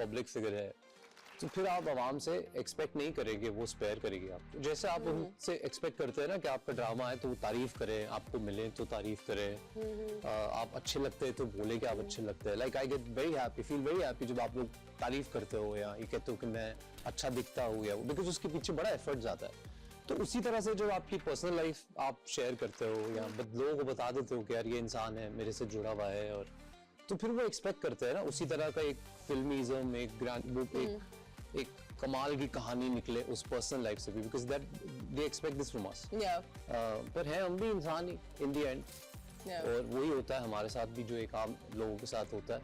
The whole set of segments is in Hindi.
पब्लिक फिगर है, तो फिर आप आवाम से एक्सपेक्ट नहीं करेंगे वो स्पेयर करेगी आपको। जैसे आप उनसे एक्सपेक्ट करते हैं ना कि आपका ड्रामा है तो वो तारीफ करें, आपको मिले तो तारीफ करें, आप अच्छे लगते हैं तो बोले कि आप अच्छे लगते हैं। Like I get very happy, feel very happy जब आप लोग तारीफ करते हो या ये कहते हो कि मैं अच्छा दिखता हूँ, या बिकॉज उसके पीछे बड़ा एफर्ट जाता है। तो उसी तरह से जब आपकी पर्सनल लाइफ आप शेयर करते हो या लोगों को बता देते हो कि यार ये इंसान है मेरे से जुड़ा हुआ है, और तो फिर वो एक्सपेक्ट करते हैं ना उसी तरह का एक फिल्मीज़म, एक ग्रैंड एक कमाल की कहानी निकले उस पर्सनल लाइफ से भी, because that they expect this from us. पर है हम भी इंसान ही इन द एंड, और वही होता है हमारे साथ भी जो एक आम लोगों के साथ होता है।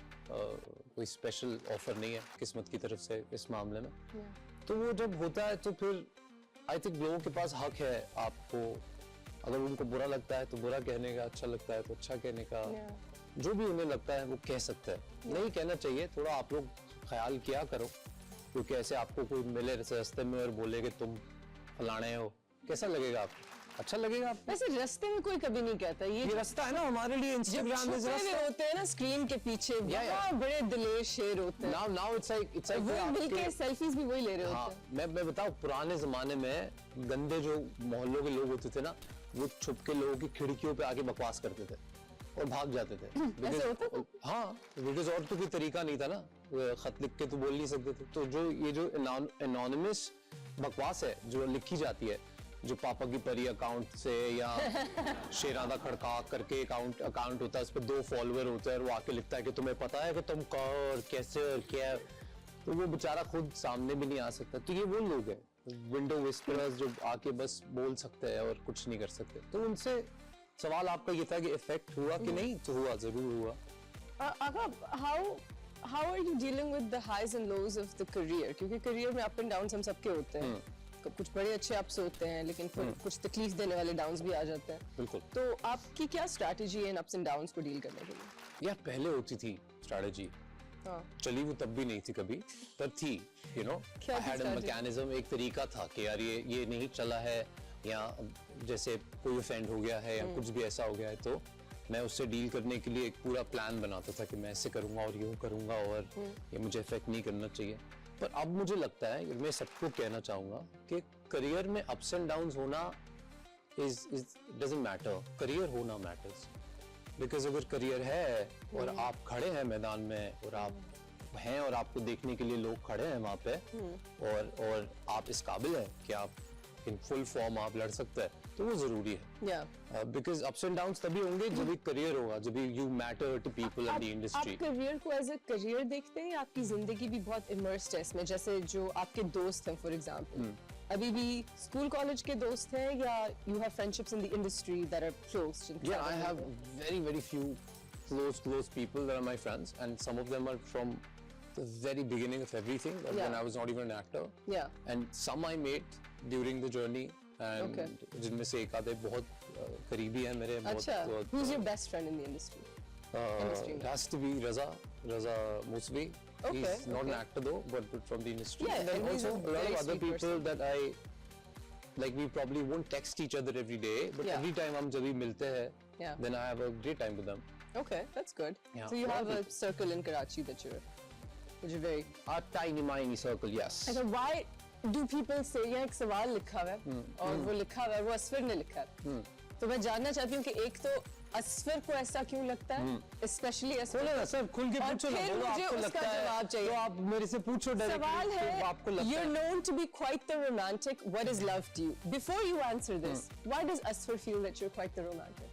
कोई स्पेशल ऑफर नहीं है किस्मत की तरफ से इस मामले में। तो वो जब होता है तो फिर आई थिंक लोगों के पास हक है आपको, अगर उनको बुरा लगता है तो बुरा कहने का, अच्छा लगता है तो अच्छा कहने का, जो भी उन्हें लगता है वो कह सकता है। नहीं कहना चाहिए, थोड़ा आप लोग ख्याल किया करो, क्योंकि ऐसे आपको कोई मिले रास्ते में और बोले कि तुम फलाने हो, कैसा लगेगा आपको? अच्छा लगेगा आपको? वैसे रास्ते में कोई कभी नहीं कहता। ये रास्ता है ना हमारे लिए, इंस्टाग्राम में होते हैं ना स्क्रीन के पीछे, बहुत बड़े दिलेर शेर होते हैं। नाउ इट्स लाइक वो मिलके सेल्फीज भी वही ले रहे होते हैं। मैं बताऊं, पुराने जमाने में गंदे जो मोहल्लों के लोग होते थे ना, वो छुप के लोगों की खिड़कियों पे आके बकवास करते थे और भाग जाते थे। हाँ, बिकॉज और तो कोई तरीका नहीं था ना, खत लिख के तो बोल नहीं सकते थे। तो जो ये जो एनोनिमस बकवास है जो लिखी जाती है, जो पापा की परी अकाउंट से या शेरादा खड़का करके अकाउंट होता है, उस पर 2 फॉलोअर होते हैं और वो आके लिखता है कि तुम्हें पता है कि तुम कहाँ और कैसे और क्या, तो वो बेचारा खुद सामने भी नहीं आ सकता। तो ये वो लोग हैं विंडो विस्परर्स जो आके बस बोल सकते हैं और कुछ नहीं कर सकते। तो उनसे सवाल आपका ये था कि इफेक्ट हुआ कि नहीं, तो हुआ, जरूर हुआ। How are you dealing with the highs and lows of the career? क्योंकि करियर में अप एंड डाउन हम सबके होते हैं। कुछ बड़े अच्छे अप्स होते हैं, लेकिन फिर कुछ तकलीफ देने वाले डाउन्स भी आ जाते हैं। बिल्कुल। तो आपकी क्या स्ट्रैटेजी है इन अप्स एंड डाउन्स को डील करने के लिए? यार पहले होती थी स्ट्रैटेजी, चली वो तब भी नहीं थी कभी, पर थी, you know, I had a mechanism, एक तरीका था कि यार ये नहीं चला है, या जैसे कोई ऑफेंड हो गया है या कुछ भी ऐसा हो गया है, तो मैं उससे डील करने के लिए एक पूरा प्लान बनाता था कि मैं ऐसे करूंगा और यूं करूंगा और ये मुझे इफेक्ट नहीं करना चाहिए। पर अब मुझे लगता है, मैं सबको कहना चाहूंगा कि करियर में अप्स एंड डाउन्स होना डजंट मैटर, करियर होना मैटर्स। बिकॉज अगर करियर है और आप खड़े हैं मैदान में और आप हैं और आपको देखने के लिए लोग खड़े हैं वहां पे, और आप इस काबिल हैं कि आप इन फुल फॉर्म आप लड़ सकते हैं, तो वो जरूरी है। बिकॉज अप्स एंड डाउन्स तभी होंगे जब एक करियर होगा, जब you matter to people in the industry. आप करियर को एज अ करियर देखते हैं या आपकी जिंदगी भी बहुत इमर्स्ड है इसमें? जैसे जो आपके दोस्त हैं फॉर एग्जांपल, अभी भी स्कूल कॉलेज के दोस्त हैं, या you have friendships in the industry that are close? Yeah, I have very few close people that are my friends, and some of them are from the very beginning of everything, when I was not even an actor. And some I met during the journey, and जिनमें से एक आधे बहुत करीबी हैं मेरे। अच्छा, who's your best friend in the industry? It has to be Raza Musvi. He's not an actor though, but from the industry. Yeah, and then also a lot of other people that I like. We probably won't text each other every day, but every time हम जब भी मिलते हैं, then I have a great time with them. Okay, that's good. So you have a circle in Karachi that which is very a tiny circle, yes. अच्छा, why do people say? यहाँ एक सवाल लिखा हुआ है और वो लिखा हुआ है, वो असफर ने लिखा है। तो मैं जानना चाहती हूँ कि एक तो असफर को ऐसा क्यों लगता है, स्पेशली असफर? बोलो ना सर, खुल के पूछो ना, बोलो आपको लगता है, जवाब चाहिए तो आप मेरे से पूछो डायरेक्टली। सवाल है, आपको लगता है you're known to be quite the romantic. What is love to you? Before you answer this, why does Asfar feel that you're quite the romantic?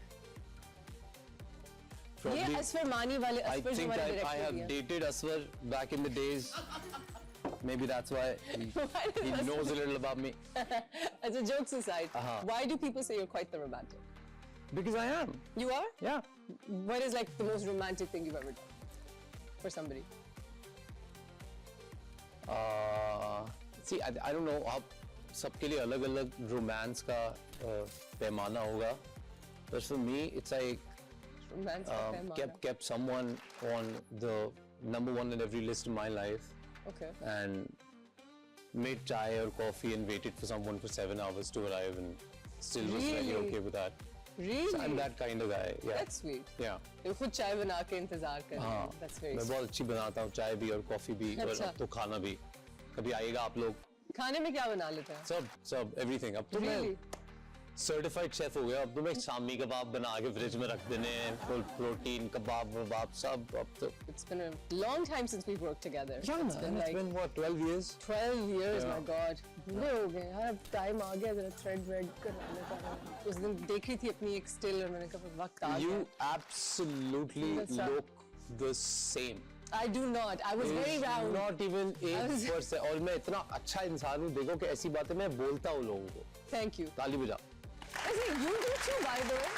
ये असफर मानी वाले असफर जो हमारे डायरेक्टर हैं। I have dated Asfar back in the days. Maybe that's why he knows a little about me. As a jokes aside, why do people say you're quite the romantic? Because I am. You are? Yeah. What is like the most romantic thing you've ever done for somebody? See, I don't know. आप सबके लिए अलग-अलग रोमांस का पैमाना होगा. But for me, it's like kept someone on the number one in every list in my life. Okay. And made chai or coffee and waited for someone for 7 hours to arrive and still was very okay with that. Really? I'm that kind of guy. Yeah. That's sweet. Yeah. तो खुद चाय बना के इंतजार कर रहे हाँ, हैं. That's very मैं sweet. बहुत अच्छी बनाता हूँ, चाय भी और कॉफी भी और अच्छा। अब तो खाना भी. कभी आइएगा आप लोग. खाने में क्या बना लेते हैं? सब एवरीथिंग. अब तो Really? मैं सर्टिफाइड शेफ हो गया. अब तो मैं शामी कबाब बना के फ्रिज में रख देने हैं, फुल प्रोटीन कबाब वबाब सब. अब तो It's been a long time since we've worked together. yeah, It's man, been it's like been what 12 years. 12 years, Yeah. my God. बूढ़े हो गए यार. अब टाइम आ गया जरा थ्रेड वेड करवाने का. उस दिन देख रही थी अपनी एक स्टिल और मैंने कहा वक्त आ You गया. absolutely That's right. look the same. I do not. I was very It's round. Not even I was- 8%. और मैं इतना अच्छा इंसान हूँ. देखो कि ऐसी बातें मैं बोलता हूँ लोगों को. Thank you. ताली बजा. I say you do too, by the way.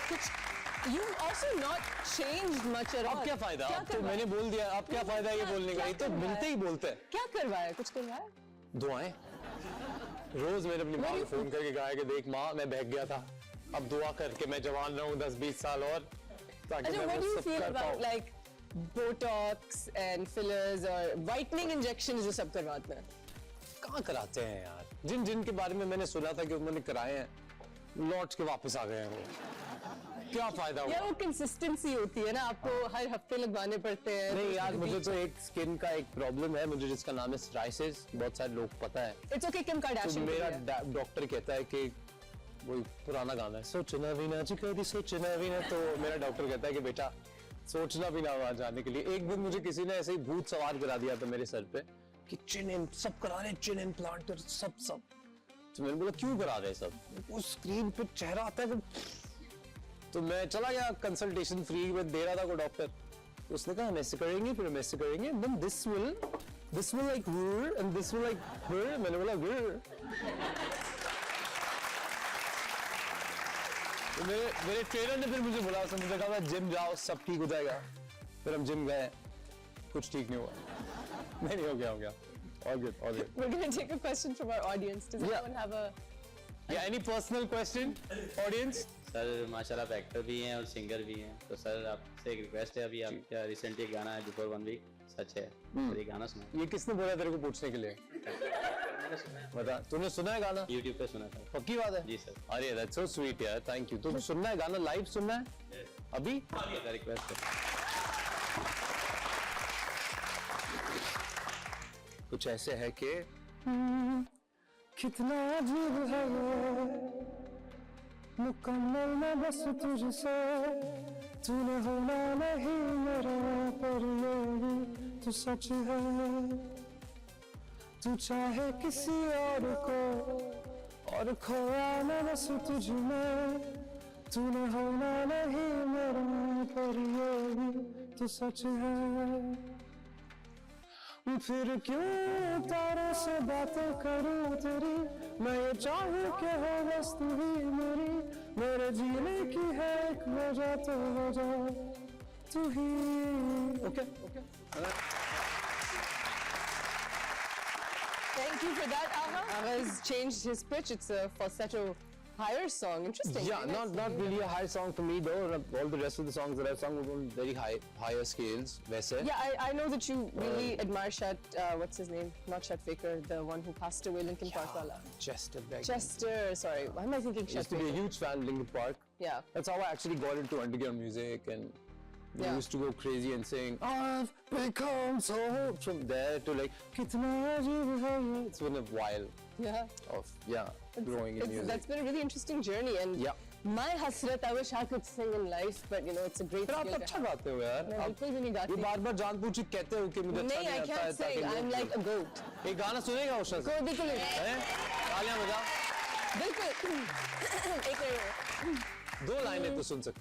कुछ you've also not changed much at all. अब क्या फायदा? क्या अब तो करवाया? मैंने बोल दिया. अब क्या फायदा ये बोलने का? क्या ये तो करवाया? मिलते ही बोलते हैं. क्या करवाया? कुछ करवाया? दुआएं. रोज मैंने अपनी माँ को फोन करके कहा कि देख माँ मैं बहक गया था. अब दुआ करके मैं जवान रहूं 10-20 साल और ताकि अच्छा, मैं what do वो you सब feel कर about पाऊं. like Botox and fillers or whitening injections जो सब करवाते हैं? कहाँ कराते हैं यार. जिन जिन के बारे में मैंने सुना था कि उन्होंने कराए हैं लौट के वापस आ गए हैं वो. क्या फायदा या हुआ? वो कंसिस्टेंसी होती है ना, आपको हर हफ्ते लगवाने पड़ते हैं. नहीं यार मुझे तो एक स्किन का एक प्रॉब्लम है मुझे जिसका नाम है सोराइसिस. बहुत सारे लोग पता है. It's okay. किम तो कार्दाशियन मेरा डॉक्टर कहता है कि वही पुराना गाना है सोचना भी ना जी कभी सोचना भी ना. तो मेरा डॉक्टर कहता है कि बेटा सोचना भी ना वहां जाने के लिए. एक दिन मुझे किसी ने ऐसे ही भूत सवार करा दिया था मेरे सर पे कि सब करा रहे चिन इम्प्लांट सब. तो मैंने बोला क्यों करा रहे सब. वो स्क्रीन पे चेहरा आता है तो मैं चला गया कंसल्टेशन फ्री में दे रहा था कोई डॉक्टर. तो उसने कहा हम ऐसे करेंगे फिर हम ऐसे करेंगे then this will like and this will like. मैंने बोला तो मेरे ट्रेनर ने फिर मुझे बोला. उसने मुझे कहा जिम जाओ सब ठीक हो जाएगा. फिर हम जिम गए कुछ ठीक नहीं हुआ. नहीं हो गया. All good. We're going to take a question from our audience. Does Yeah. anyone have a Yeah, any personal question, audience? Sir माशाल्लाह आप एक्टर भी हैं और सिंगर भी हैं. तो सर आपसे एक रिक्वेस्ट है. अभी आपका रिसेंटली एक गाना है बिफोर 1 वीक सच है. तो ये गाना सुना. ये किसने बोला तेरे को पूछने के लिए? मैंने सुना है. बता तूने सुना है गाना? YouTube पे सुना था. पक्की बात है? जी सर. अरे that's so sweet यार. Thank you. तो सुनना है गाना लाइव सुनना है अभी? आपका रिक्वेस्ट है. कुछ ऐसे है कि कितना अजीब है ये मुकम्मल न बस तुझसे तूने होना नहीं मेरा पर ये भी तू सच है. तू चाहे किसी और को और खोया न बस तुझ में तूने होना नहीं मेरा पर ये भी तू सच है. फिर क्यों तारों से बातें करूं तेरी मैं ये चाहूं कि हो बस तू ही मेरे जीने की है एक वजह तो वजह तू ही. Okay Thank you for that, Ava. Ava's changed his pitch. It's a falsetto higher song. Interesting. Yeah, Very not nice. really a high song for me though. All the rest of the songs that I've sung were on very higher scales. वैसे. Yeah, I know that you really admire Chet, what's his name? Not Chet Faker, the one who passed away, Linkin Park wala. Chester Bennington. Chester, sorry. Why am I thinking I used Chet to be a Faker? huge fan of Linkin Park. Yeah. That's how I actually got into underground music and we Yeah. used to go crazy and sing I've become so from there to like कितना अजीब है ये. It's been a while Yeah. of growing in music. That's been a really interesting journey. And Yeah. my hasrat, I wish I could sing in life, but you know, it's a great फिर आप skill to अच्छा have. गाते हो यार. मैं आप बिल्कुल भी नहीं गाती. ये बार-बार जानबूझ के कहते हो कि मुझे अच्छा नहीं, I नहीं आता है can't sing. ताकि I'm लोग- like a goat. एक गाना सुनेगा उषा से? कोई बिल्कुल नहीं. हैं? तालियां बजा. बिल्कुल. एक मिनट. 2 लाइनें तो सुन सकते हैं.